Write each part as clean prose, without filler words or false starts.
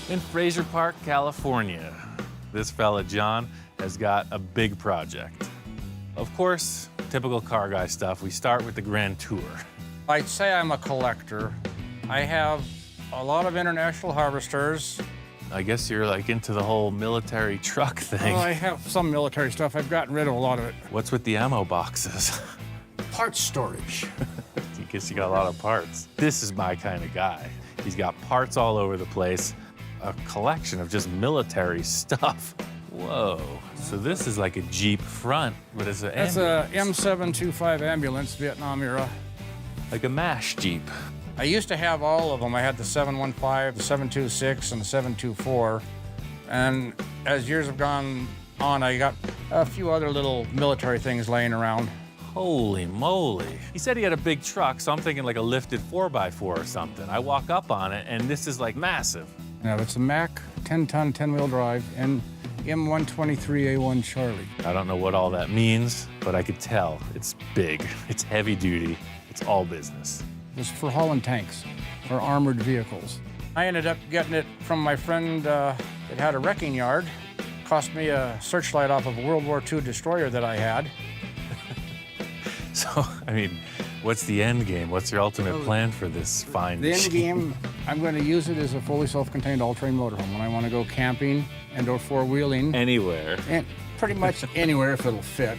In Fraser Park, California, this fella, John, has got a big project. Of course, typical car guy stuff, we start with the Grand Tour. I'd say I'm a collector. I have a lot of international harvesters. I guess you're like into the whole military truck thing. Well, I have some military stuff. I've gotten rid of a lot of it. What's with the ammo boxes? Parts storage. I guess you got a lot of parts. This is my kind of guy. He's got parts all over the place, a collection of just military stuff. Whoa. So this is like a Jeep front, but it's an That's ambulance. a M725 ambulance, Vietnam era. Like a MASH Jeep. I used to have all of them. I had the 715, the 726, and the 724. And as years have gone on, I got a few other little military things laying around. Holy moly. He said he had a big truck, so I'm thinking like a lifted 4x4 or something. I walk up on it, and this is like massive. Now, it's a Mack 10-ton, 10-wheel drive, and M123A1 Charlie. I don't know what all that means, but I could tell it's big, it's heavy duty, it's all business. It's for hauling tanks, for armored vehicles. I ended up getting it from my friend that had a wrecking yard. Cost me a searchlight off of a World War II destroyer that I had. So, I mean, what's the end game? What's your ultimate plan for this fine The end machine? game, I'm going to use it as a fully self-contained all-terrain motorhome when I want to go camping and/or four-wheeling. Anywhere. And pretty much anywhere if it'll fit.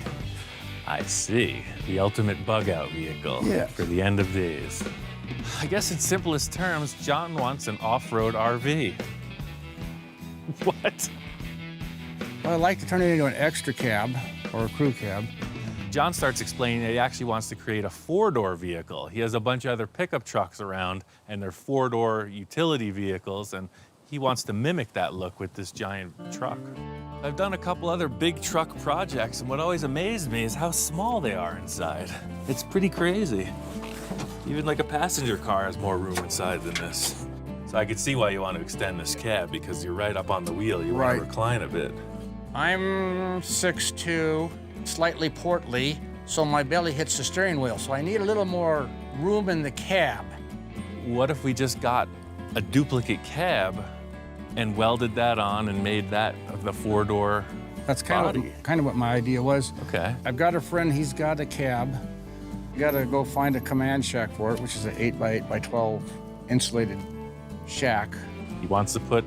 I see. The ultimate bug-out vehicle Yes. for the end of days. I guess in simplest terms, John wants an off-road RV. What? Well, I'd like to turn it into an extra cab or a crew cab. John starts explaining that he actually wants to create a four-door vehicle. He has a bunch of other pickup trucks around, and they're four-door utility vehicles, and he wants to mimic that look with this giant truck. I've done a couple other big truck projects, and what always amazed me is how small they are inside. It's pretty crazy. Even like a passenger car has more room inside than this. So I could see why you want to extend this cab, because you're right up on the wheel. You want to recline a bit. I'm 6'2", slightly portly, so my belly hits the steering wheel, so I need a little more room in the cab. What if we just got a duplicate cab and welded that on and made that the four-door That's body? kind of what my idea was. Okay. I've got a friend, he's got a cab. Got to go find a command shack for it, which is an 8x8x12 insulated shack. He wants to put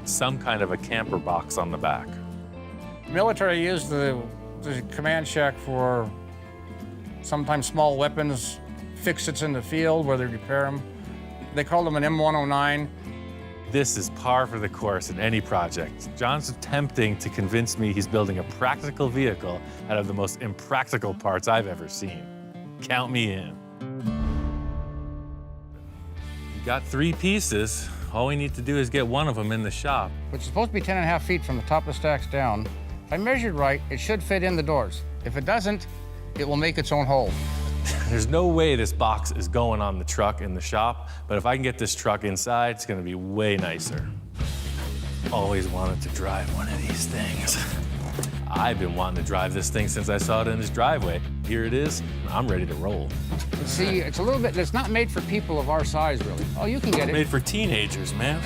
some kind of a camper box on the back. Military used the command shack for sometimes small weapons, fix-its in the field where they repair them. They called them an M109. This is par for the course in any project. John's attempting to convince me he's building a practical vehicle out of the most impractical parts I've ever seen. Count me in. You got 3 pieces. All we need to do is get one of them in the shop. Which is supposed to be 10.5 feet from the top of the stacks down. If I measured right, it should fit in the doors. If it doesn't, it will make its own hole. There's no way this box is going on the truck in the shop, but if I can get this truck inside, it's gonna be way nicer. Always wanted to drive one of these things. I've been wanting to drive this thing since I saw it in his driveway. Here it is, I'm ready to roll. See, it's a little bit, it's not made for people of our size, really. Oh, you can get it. Made for teenagers, man.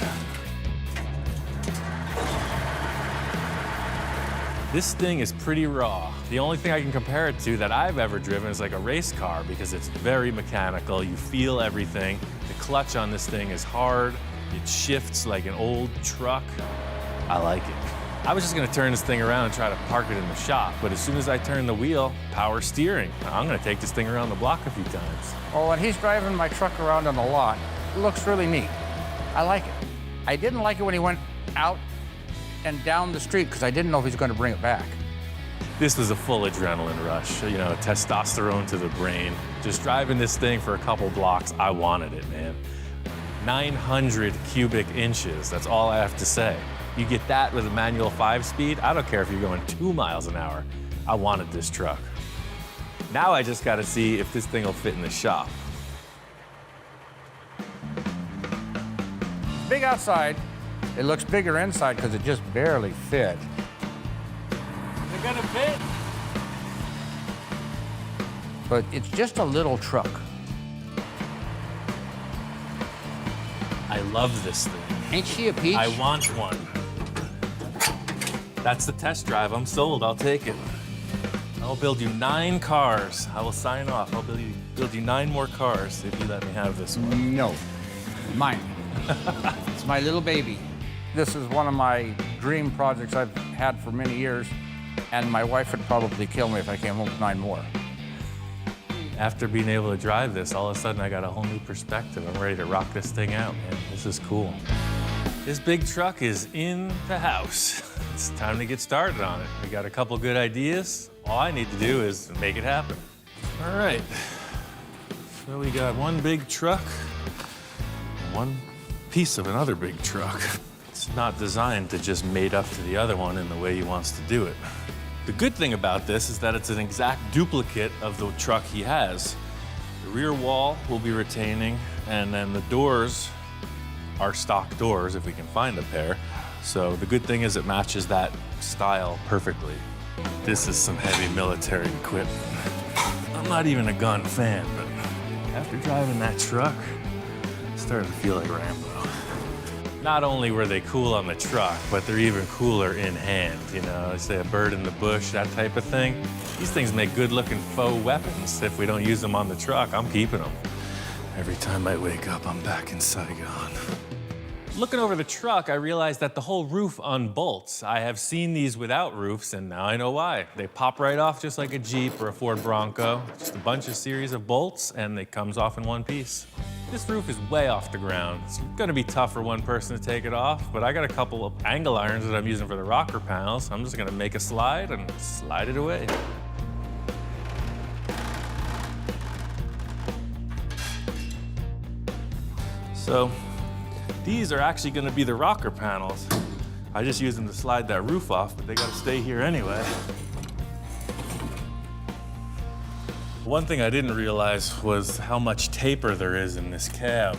This thing is pretty raw. The only thing I can compare it to that I've ever driven is like a race car because it's very mechanical. You feel everything. The clutch on this thing is hard. It shifts like an old truck. I like it. I was just gonna turn this thing around and try to park it in the shop, but as soon as I turn the wheel, power steering. I'm gonna take this thing around the block a few times. Oh, and he's driving my truck around on the lot. It looks really neat. I like it. I didn't like it when he went out and down the street because I didn't know if he was going to bring it back. This was a full adrenaline rush, you know, testosterone to the brain. Just driving this thing for a couple blocks, I wanted it, man. 900 cubic inches, that's all I have to say. You get that with a manual 5-speed, I don't care if you're going 2 miles an hour. I wanted this truck. Now I just gotta see if this thing will fit in the shop. Big outside. It looks bigger inside because it just barely fit. Is it gonna fit? But it's just a little truck. I love this thing. Ain't she a peach? I want one. That's the test drive. I'm sold. I'll take it. I'll build you 9 cars. I will sign off. I'll build you 9 more cars if you let me have this one. No, mine. It's my little baby. This is one of my dream projects I've had for many years, and my wife would probably kill me if I came home with 9 more. After being able to drive this, all of a sudden I got a whole new perspective. I'm ready to rock this thing out, man. This is cool. This big truck is in the house. It's time to get started on it. We got a couple good ideas. All I need to do is make it happen. All right. So we got one big truck, and one piece of another big truck. It's not designed to just mate up to the other one in the way he wants to do it. The good thing about this is that it's an exact duplicate of the truck he has. The rear wall will be retaining, and then the doors are stock doors if we can find a pair. So the good thing is it matches that style perfectly. This is some heavy military equipment. I'm not even a gun fan, but after driving that truck, I started to feel like Rambo. Not only were they cool on the truck, but they're even cooler in hand. You know, they say a bird in the bush, that type of thing. These things make good-looking faux weapons. If we don't use them on the truck, I'm keeping them. Every time I wake up, I'm back in Saigon. Looking over the truck, I realized that the whole roof unbolts. I have seen these without roofs, and now I know why. They pop right off just like a Jeep or a Ford Bronco. Just a bunch of series of bolts, and it comes off in one piece. This roof is way off the ground. It's gonna be tough for one person to take it off, but I got a couple of angle irons that I'm using for the rocker panels. I'm just gonna make a slide and slide it away. So, these are actually gonna be the rocker panels. I just use them to slide that roof off, but they gotta stay here anyway. One thing I didn't realize was how much taper there is in this cab.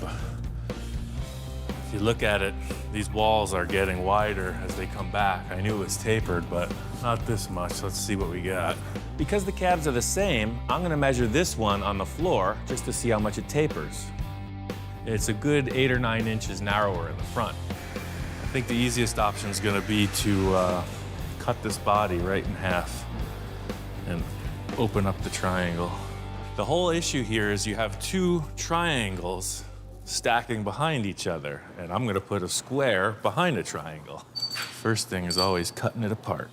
If you look at it, these walls are getting wider as they come back. I knew it was tapered, but not this much. Let's see what we got. Because the cabs are the same, I'm gonna measure this one on the floor just to see how much it tapers. It's a good 8 or 9 inches narrower in the front. I think the easiest option is gonna be to cut this body right in half and open up the triangle. The whole issue here is you have 2 triangles stacking behind each other, and I'm gonna put a square behind a triangle. First thing is always cutting it apart.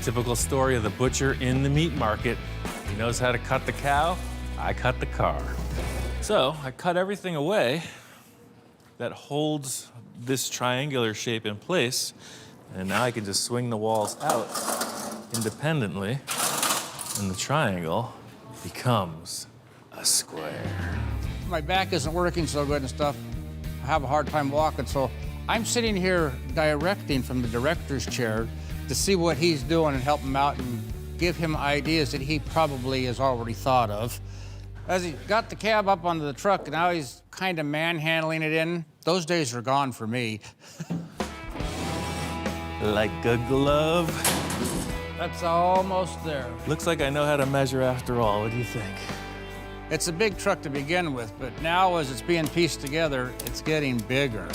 Typical story of the butcher in the meat market. He knows how to cut the cow, I cut the car. So I cut everything away that holds this triangular shape in place, and now I can just swing the walls out independently, and the triangle becomes a square. My back isn't working so good and stuff. I have a hard time walking, so I'm sitting here directing from the director's chair to see what he's doing and help him out and give him ideas that he probably has already thought of. As he got the cab up onto the truck, now he's kind of manhandling it in. Those days are gone for me. Like a glove. That's almost there. Looks like I know how to measure after all. What do you think? It's a big truck to begin with, but now as it's being pieced together, it's getting bigger.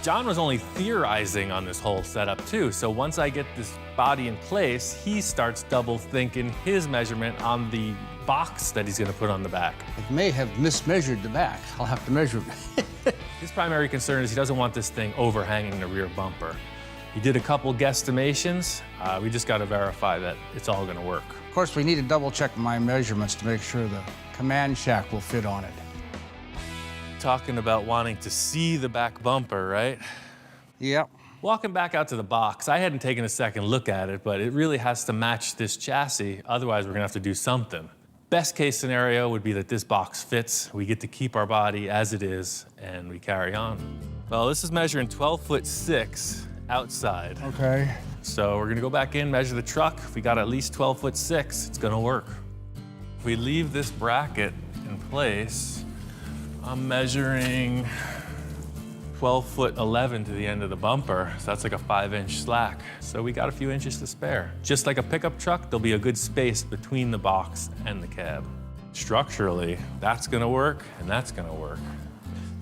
John was only theorizing on this whole setup too, so once I get this body in place, he starts double thinking his measurement on the box that he's gonna put on the back. I may have mismeasured the back. I'll have to measure it. His primary concern is he doesn't want this thing overhanging the rear bumper. He did a couple guesstimations. We just gotta verify that it's all gonna work. Of course, we need to double check my measurements to make sure the command shack will fit on it. Talking about wanting to see the back bumper, right? Yep. Walking back out to the box, I hadn't taken a second look at it, but it really has to match this chassis. Otherwise, we're gonna have to do something. Best case scenario would be that this box fits. We get to keep our body as it is, and we carry on. Well, this is measuring 12'6" outside. Okay. So we're gonna go back in, measure the truck. If we got at least 12'6", it's gonna work. If we leave this bracket and place, I'm measuring 12'11" to the end of the bumper, so that's like a 5-inch slack. So we got a few inches to spare. Just like a pickup truck, there'll be a good space between the box and the cab. Structurally, that's gonna work and that's gonna work.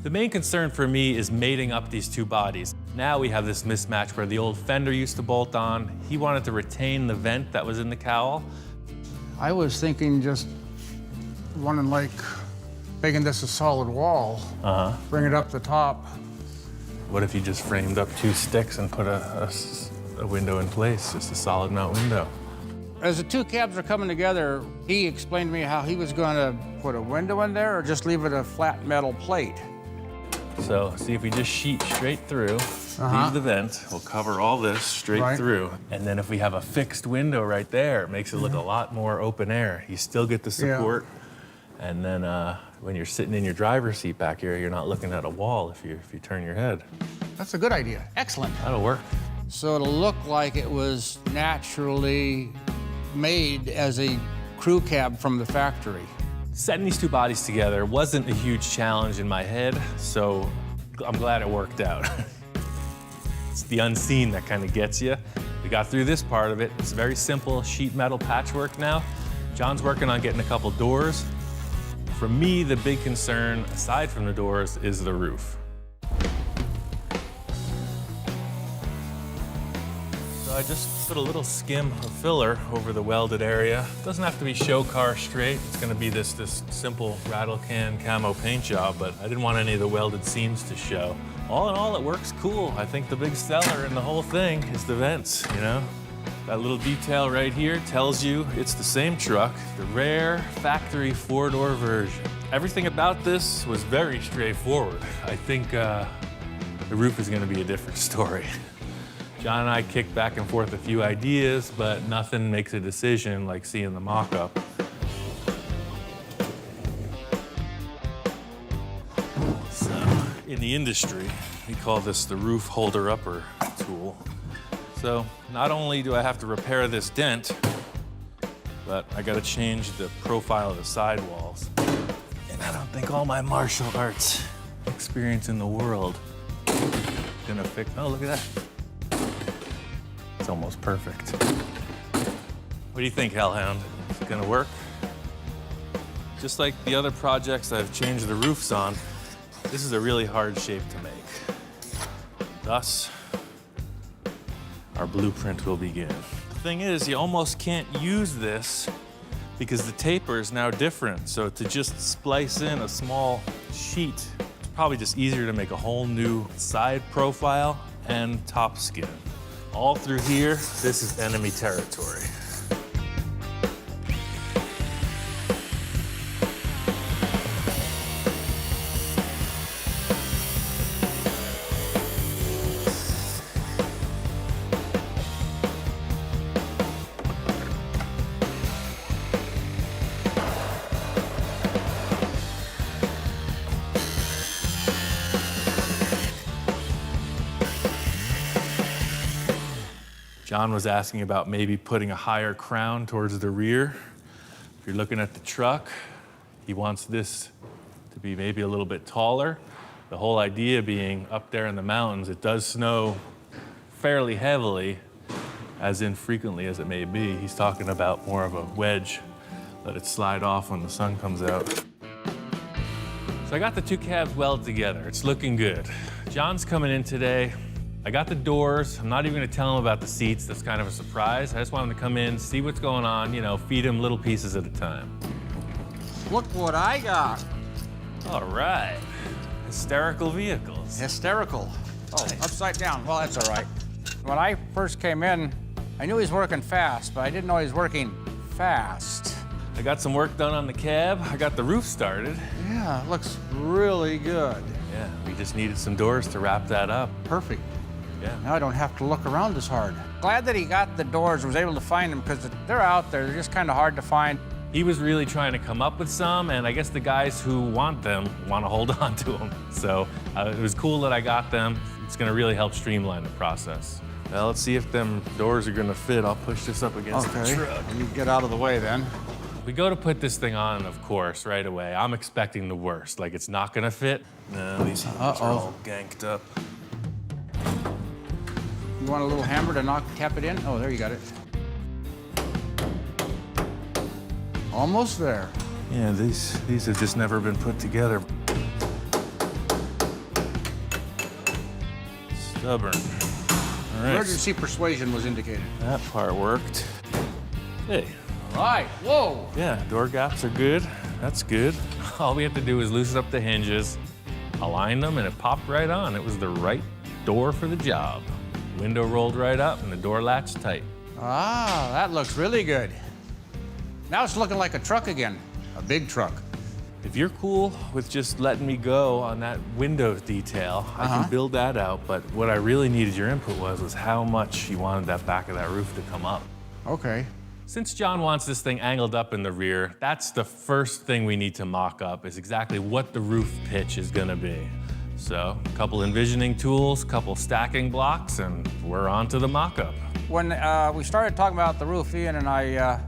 The main concern for me is mating up these two bodies. Now we have this mismatch where the old fender used to bolt on. He wanted to retain the vent that was in the cowl. I was thinking just running like making this a solid wall. Bring it up the top. What if you just framed up 2 sticks and put a window in place, just a solid mount window? As the two cabs are coming together, he explained to me how he was going to put a window in there or just leave it a flat metal plate. So see if we just sheet straight through, leave the vent, we'll cover all this straight through. And then if we have a fixed window right there, it makes it look a lot more open air. You still get the support. And then when you're sitting in your driver's seat back here, you're not looking at a wall if you turn your head. That's a good idea. Excellent. That'll work. So it'll look like it was naturally made as a crew cab from the factory. Setting these two bodies together wasn't a huge challenge in my head, so I'm glad it worked out. It's the unseen that kind of gets you. We got through this part of it. It's very simple sheet metal patchwork now. John's working on getting a couple doors. For me, the big concern, aside from the doors, is the roof. So I just put a little skim of filler over the welded area. It doesn't have to be show car straight. It's gonna be this simple rattle can camo paint job, but I didn't want any of the welded seams to show. All in all, it works cool. I think the big seller in the whole thing is the vents, you know? That little detail right here tells you it's the same truck, the rare factory 4-door version. Everything about this was very straightforward. I think the roof is gonna be a different story. John and I kicked back and forth a few ideas, but nothing makes a decision like seeing the mock-up. So, in the industry, we call this the roof holder-upper tool. So, not only do I have to repair this dent, but I gotta change the profile of the sidewalls. And I don't think all my martial arts experience in the world gonna fix, oh, look at that. It's almost perfect. What do you think, Hellhound? Is it gonna work? Just like the other projects I've changed the roofs on, this is a really hard shape to make. Thus, our blueprint will begin. The thing is, you almost can't use this because the taper is now different. So to just splice in a small sheet, it's probably just easier to make a whole new side profile and top skin. All through here, this is enemy territory. John was asking about maybe putting a higher crown towards the rear. If you're looking at the truck, he wants this to be maybe a little bit taller. The whole idea being up there in the mountains, it does snow fairly heavily, as infrequently as it may be. He's talking about more of a wedge, let it slide off when the sun comes out. So I got the two cabs welded together. It's looking good. John's coming in today. I got the doors. I'm not even gonna tell him about the seats. That's kind of a surprise. I just want him to come in, see what's going on, you know, feed him little pieces at a time. Look what I got. All right. Hysterical vehicles. Hysterical. Oh, Nice. upside down. Well, that's all right. When I first came in, I knew he was working fast, but I didn't know he was working fast. I got some work done on the cab. I got the roof started. Yeah, it looks really good. Yeah, we just needed some doors to wrap that up. Perfect. Yeah. Now I don't have to look around as hard. Glad that he got the doors, was able to find them, because they're out there. They're just kind of hard to find. He was really trying to come up with some, and I guess the guys who want them want to hold on to them. So it was cool that I got them. It's going to really help streamline the process. Well, let's see if them doors are going to fit. I'll push this up against the truck. You get out of the way then. We go to put this thing on, of course, right away. I'm expecting the worst, like it's not gonna fit. No, these hinges are all ganked up. You want a little hammer to tap it in? Oh, there you got it. Almost there. Yeah, these have just never been put together. Stubborn. All right. Emergency persuasion was indicated. That part worked. Hey. All right, whoa. Yeah, door gaps are good. That's good. All we have to do is loosen up the hinges, align them, and it popped right on. It was the right door for the job. Window rolled right up and the door latched tight. Ah, that looks really good. Now it's looking like a truck again, a big truck. If you're cool with just letting me go on that window detail, I can build that out, but what I really needed your input was how much you wanted that back of that roof to come up. Okay. Since John wants this thing angled up in the rear, that's the first thing we need to mock up is exactly what the roof pitch is gonna be. So, a couple envisioning tools, couple stacking blocks, and we're on to the mock-up. When we started talking about the roof, Ian and I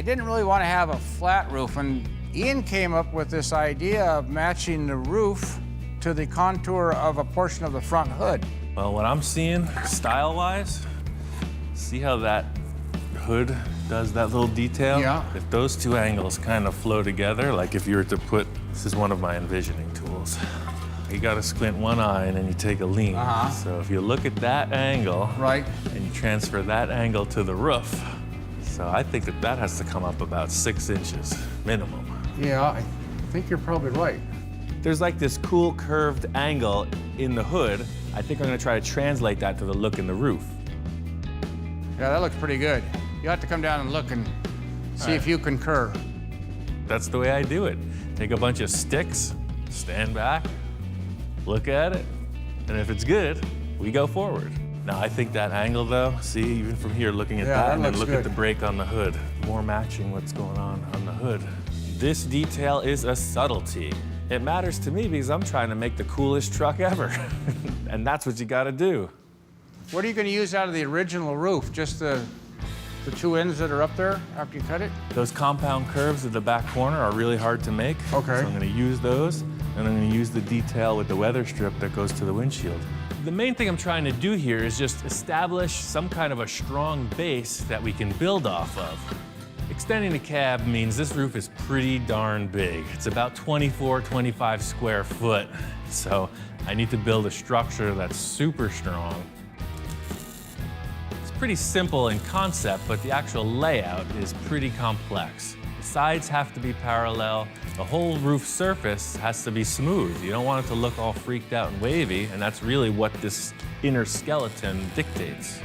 didn't really want to have a flat roof, and Ian came up with this idea of matching the roof to the contour of a portion of the front hood. Well, what I'm seeing, style-wise, see how that hood does that little detail? Yeah. If those two angles kind of flow together, like if you were to put, this is one of my envisioning tools. You gotta squint one eye and then you take a lean. So if you look at that angle, Right. and you transfer that angle to the roof, so I think that has to come up about 6 inches minimum. Yeah, I think you're probably right. There's like this cool curved angle in the hood. I think I'm gonna try to translate that to the look in the roof. Yeah, that looks pretty good. You have to come down and look and see if you concur. That's the way I do it. Take a bunch of sticks, stand back, look at it, and if it's good, we go forward. Now, I think that angle though, see, even from here looking at that, and then look at the break on the hood, more matching what's going on the hood. This detail is a subtlety. It matters to me because I'm trying to make the coolest truck ever. And that's what you gotta do. What are you going to use out of the original roof? Just the 2 ends that are up there after you cut it? Those compound curves at the back corner are really hard to make. Okay. So I'm gonna use those, and I'm gonna use the detail with the weather strip that goes to the windshield. The main thing I'm trying to do here is just establish some kind of a strong base that we can build off of. Extending the cab means this roof is pretty darn big. It's about 24, 25 square foot. So I need to build a structure that's super strong. It's pretty simple in concept, but the actual layout is pretty complex. The sides have to be parallel. The whole roof surface has to be smooth. You don't want it to look all freaked out and wavy, and that's really what this inner skeleton dictates.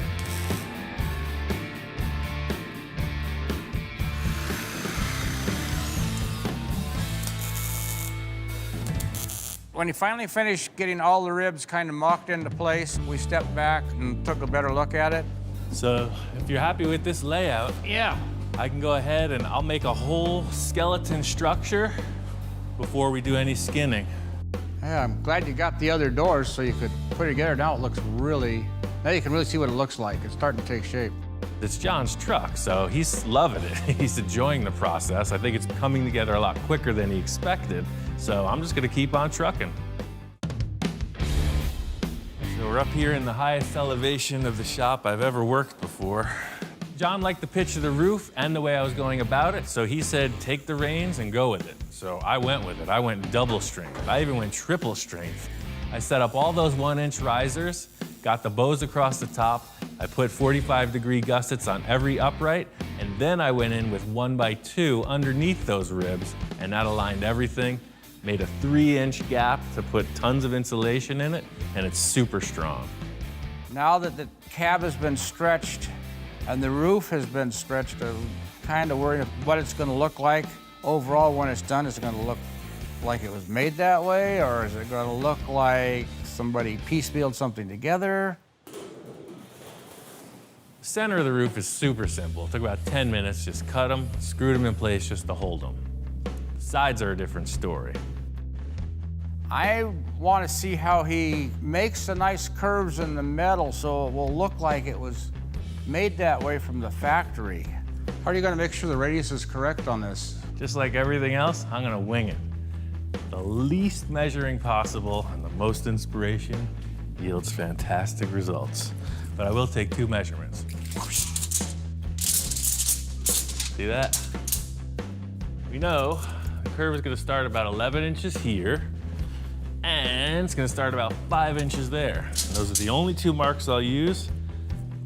When he finally finished getting all the ribs kind of mocked into place, we stepped back and took a better look at it. So if you're happy with this layout, Yeah. I can go ahead and I'll make a whole skeleton structure before we do any skinning. Yeah, I'm glad you got the other doors so you could put it together. Now it looks really, now you can really see what it looks like. It's starting to take shape. It's John's truck, so he's loving it. He's enjoying the process. I think it's coming together a lot quicker than he expected, so I'm just gonna keep on trucking. So we're up here in the highest elevation of the shop I've ever worked before. John liked the pitch of the roof and the way I was going about it, so he said, take the reins and go with it. So I went with it. I went double strength. I even went triple strength. I set up all those 1-inch risers, got the bows across the top. I put 45-degree gussets on every upright, and then I went in with 1x2 underneath those ribs, and that aligned everything, made a 3-inch gap to put tons of insulation in it, and it's super strong. Now that the cab has been stretched and the roof has been stretched, I'm kind of worried what it's going to look like. Overall, when it's done, is it going to look like it was made that way, or is it going to look like somebody piecemealed something together? The center of the roof is super simple. It took about 10 minutes, just cut them, screwed them in place just to hold them. The sides are a different story. I want to see how he makes the nice curves in the metal so it will look like it was made that way from the factory. How are you going to make sure the radius is correct on this? Just like everything else, I'm gonna wing it. The least measuring possible and the most inspiration yields fantastic results. But I will take 2 measurements. See that? We know the curve is gonna start about 11 inches here, and it's gonna start about 5 inches there. And those are the only 2 marks I'll use.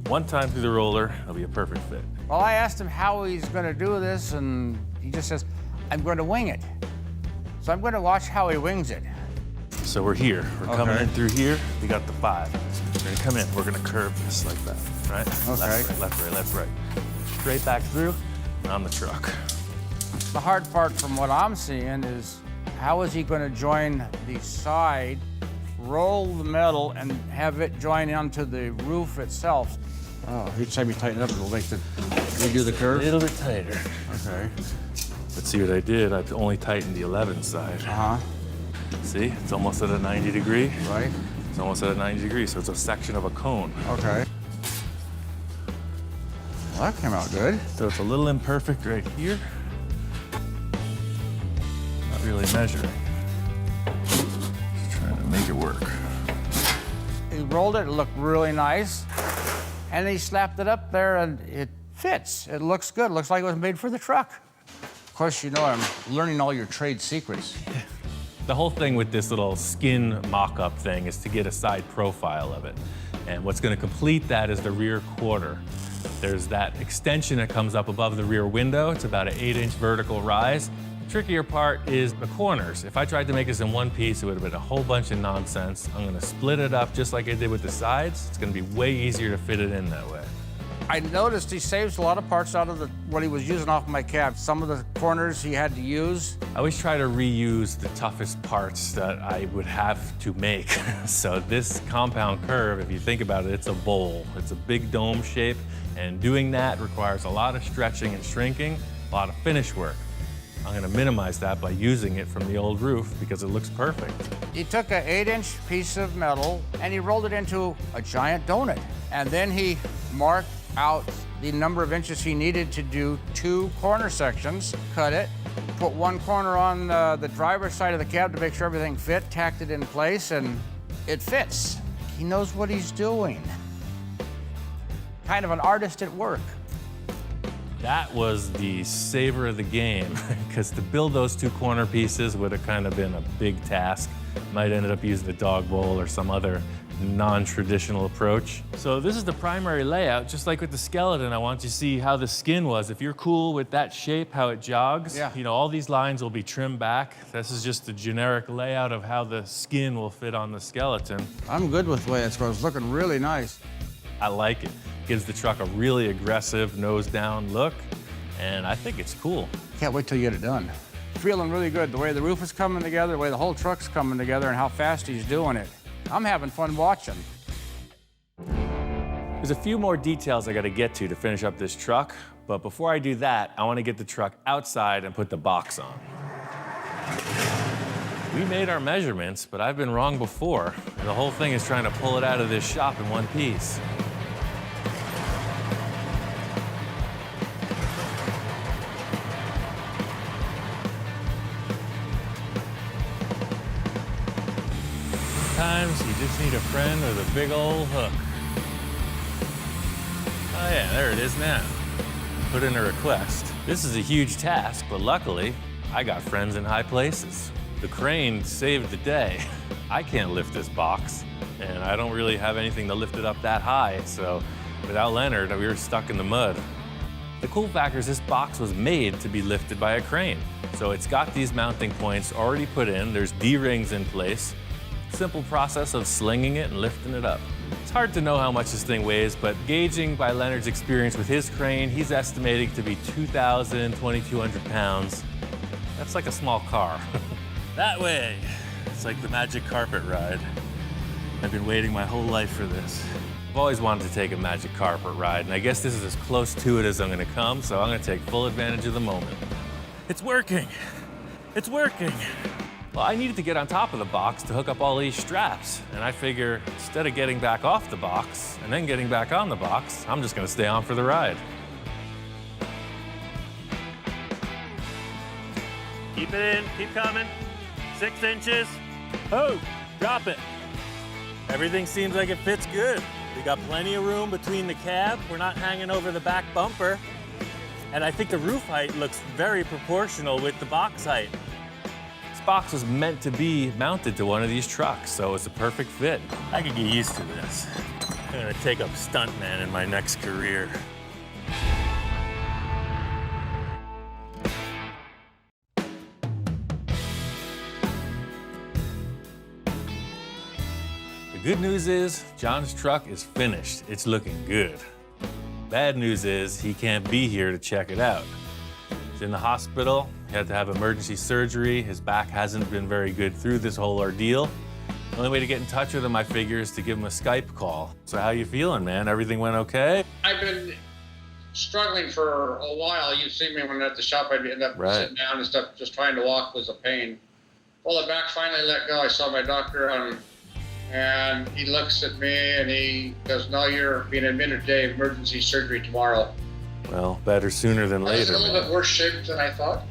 One time through the roller, it'll be a perfect fit. Well, I asked him how he's going to do this, and he just says, I'm going to wing it. So I'm going to watch how he wings it. So we're here. We're coming in through here. We got the 5. We're gonna come in. We're gonna curve this like that, right? Okay. Left, right, left, right. Straight back through and on the truck. The hard part from what I'm seeing is how is he going to join the side, roll the metal, and have it join onto the roof itself? Oh, each time you tighten it up, it'll make the redo the curve? A little bit tighter. Okay. But see what I did? I've only tightened the 11 side. Uh-huh. See, it's almost at a 90 degree. Right. It's almost at a 90 degree, so it's a section of a cone. Okay. Well, that came out good. So it's a little imperfect right here. Not really measuring. Just trying to make it work. He rolled it, it looked really nice. And he slapped it up there and it fits. It looks good. It looks like it was made for the truck. Of course, you know I'm learning all your trade secrets. The whole thing with this little skin mock-up thing is to get a side profile of it. And what's gonna complete that is the rear quarter. There's that extension that comes up above the rear window. It's about an 8-inch vertical rise. The trickier part is the corners. If I tried to make this in one piece, it would have been a whole bunch of nonsense. I'm gonna split it up just like I did with the sides. It's gonna be way easier to fit it in that way. I noticed he saves a lot of parts out of what he was using off my cab. Some of the corners he had to use. I always try to reuse the toughest parts that I would have to make. So this compound curve, if you think about it, it's a bowl. It's a big dome shape, and doing that requires a lot of stretching and shrinking, a lot of finish work. I'm gonna minimize that by using it from the old roof because it looks perfect. He took an 8-inch piece of metal and he rolled it into a giant donut. And then he marked out the number of inches he needed to do 2 corner sections, cut it, put one corner on the driver's side of the cab to make sure everything fit, tacked it in place, and it fits. He knows what he's doing. Kind of an artist at work. That was the savor of the game, because to build those 2 corner pieces would have kind of been a big task. Might ended up using the dog bowl or some other non-traditional approach. So this is the primary layout. Just like with the skeleton, I want you to see how the skin was. If you're cool with that shape, how it jogs, yeah. you know, all these lines will be trimmed back. This is just the generic layout of how the skin will fit on the skeleton. I'm good with the way it's going. It's looking really nice. I like it. Gives the truck a really aggressive nose down look, and I think it's cool. Can't wait till you get it done. Feeling really good. The way the roof is coming together, the way the whole truck's coming together, and how fast he's doing it. I'm having fun watching. There's a few more details I gotta get to finish up this truck, but before I do that, I wanna get the truck outside and put the box on. We made our measurements, but I've been wrong before, and the whole thing is trying to pull it out of this shop in one piece. Sometimes you just need a friend with a big old hook. Oh yeah, there it is now. Put in a request. This is a huge task, but luckily, I got friends in high places. The crane saved the day. I can't lift this box, and I don't really have anything to lift it up that high, so without Leonard, we were stuck in the mud. The cool factor is this box was made to be lifted by a crane. So it's got these mounting points already put in, there's D-rings in place. Simple process of slinging it and lifting it up. It's hard to know how much this thing weighs, but gauging by Leonard's experience with his crane, he's estimating to be 2,000, 2,200 pounds. That's like a small car. That way. It's like the magic carpet ride. I've been waiting my whole life for this. I've always wanted to take a magic carpet ride, and I guess this is as close to it as I'm gonna come, so I'm gonna take full advantage of the moment. It's working. It's working. Well, I needed to get on top of the box to hook up all these straps, and I figure instead of getting back off the box and then getting back on the box, I'm just gonna stay on for the ride. Keep it in, keep coming. 6 inches. Oh, drop it. Everything seems like it fits good. We got plenty of room between the cab. We're not hanging over the back bumper. And I think the roof height looks very proportional with the box height. This box was meant to be mounted to one of these trucks, so it's a perfect fit. I could get used to this. I'm gonna take up stuntman in my next career. The good news is John's truck is finished. It's looking good. Bad news is he can't be here to check it out. He's in the hospital. He had to have emergency surgery. His back hasn't been very good through this whole ordeal. The only way to get in touch with him, I figure, is to give him a Skype call. So how you feeling, man? Everything went okay? I've been struggling for a while. You've seen me when I'm at the shop. I'd end up sitting down and stuff. Just trying to walk was a pain. Well, the back finally let go. I saw my doctor and he looks at me and he goes, "No, you're being admitted today, emergency surgery tomorrow." Well, better sooner than later. I was in a little bit worse shape than I thought.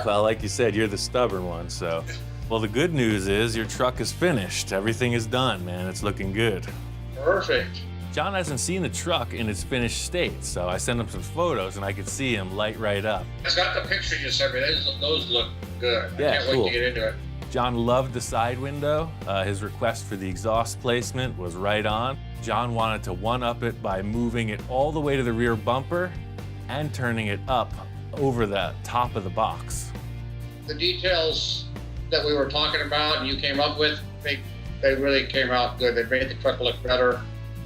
Well, like you said, you're the stubborn one, so. Well, the good news is your truck is finished. Everything is done, man. It's looking good. Perfect. John hasn't seen the truck in its finished state, so I sent him some photos and I could see him light right up. It's got the picture you sent me. Those look good. Yeah, I can't wait to get into it. John loved the side window. His request for the exhaust placement was right on. John wanted to one-up it by moving it all the way to the rear bumper and turning it up over the top of the box. The details that we were talking about and you came up with, they really came out good. They made the truck look better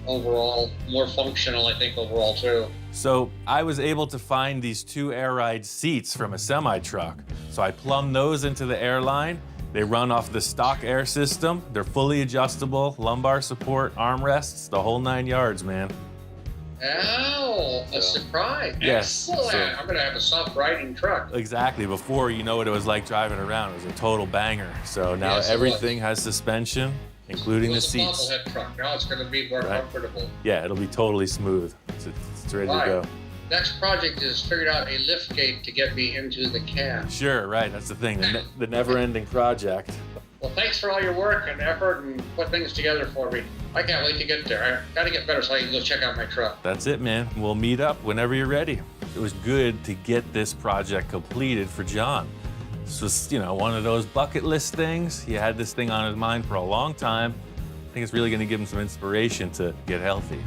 overall, more functional, I think, overall, too. So I was able to find these 2 air ride seats from a semi-truck. So I plumbed those into the airline. They run off the stock air system. They're fully adjustable, lumbar support, armrests, the whole 9 yards, man. Oh, a surprise. Yes. Excellent. So, I'm going to have a soft riding truck. Exactly. Before, you know what it was like driving around. It was a total banger. So now everything has suspension, including the seats. It was a bobblehead truck. Now it's going to be more comfortable. Yeah, it'll be totally smooth. It's ready to go. Next project is figured out a lift gate to get me into the cab. Sure, right. That's the thing. The never-ending project. Well, thanks for all your work and effort and put things together for me. I can't wait to get there. I got to get better so I can go check out my truck. That's it, man. We'll meet up whenever you're ready. It was good to get this project completed for John. This was, one of those bucket list things. He had this thing on his mind for a long time. I think it's really going to give him some inspiration to get healthy.